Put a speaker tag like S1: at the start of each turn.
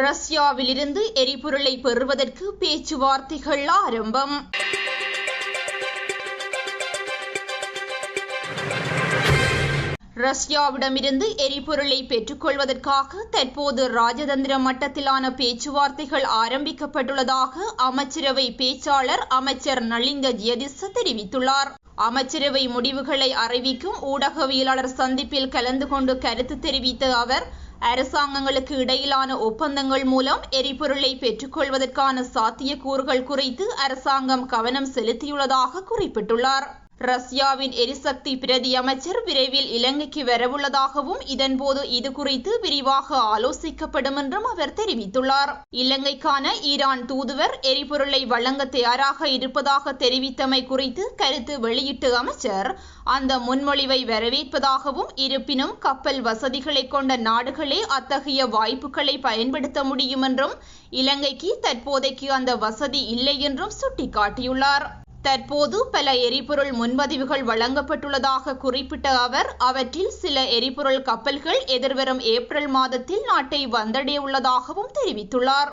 S1: ரஷ்யாவிலிருந்து எரிபொருளை பெறுவதற்கு பேச்சுவார்த்தைகள் ஆரம்பம். ரஷ்யாவிடமிருந்து எரிபொருளை பெற்றுக்கொள்வதற்காக தற்போது ராஜதந்திர மட்டத்திலான பேச்சுவார்த்தைகள் ஆரம்பிக்கப்பட்டுள்ளதாக அமைச்சரவை பேச்சாளர் அமைச்சர் நலிந்த ஜியதிச தெரிவித்துள்ளார். அமைச்சரவை முடிவுகளை அறிவிக்கும் ஊடகவியலாளர் சந்திப்பில் கலந்து கொண்டு கருத்து தெரிவித்த அவர், அரசாங்கங்களுக்கு இடையிலான ஒப்பந்தங்கள் மூலம் எரிபொருளை பெற்றுக்கொள்வதற்கான சாத்தியக்கூறுகள் குறித்து அரசாங்கம் கவனம் செலுத்தியுள்ளதாக குறிப்பிட்டுள்ளார். ரஷ்யாவின் எரிசக்தி பிரதி அமைச்சர் விரைவில் இலங்கைக்கு வரவுள்ளதாகவும் இதன்போது இது குறித்து விரிவாக ஆலோசிக்கப்படும் என்றும் அவர் தெரிவித்துள்ளார். இலங்கைக்கான ஈரான் தூதுவர் எரிபொருளை வழங்க தயாராக இருப்பதாக தெரிவித்தமை குறித்து கருத்து வெளியிட்ட அமைச்சர், அந்த முன்மொழிவை வரவேற்பதாகவும், இருப்பினும் கப்பல் வசதிகளை கொண்ட நாடுகளே அத்தகைய வாய்ப்புகளை பயன்படுத்த முடியும் என்றும், இலங்கைக்கு தற்போதைக்கு அந்த வசதி இல்லை என்றும் சுட்டிக்காட்டியுள்ளார். தற்போது பல எரிபொருள் முன்பதிவுகள் வழங்கப்பட்டுள்ளதாக குறிப்பிட்ட அவர், அவற்றில் சில எரிபொருள் கப்பல்கள் எதிர்வரும் ஏப்ரல் மாதத்தில் நாட்டை வந்தடைய உள்ளதாகவும் தெரிவித்துள்ளார்.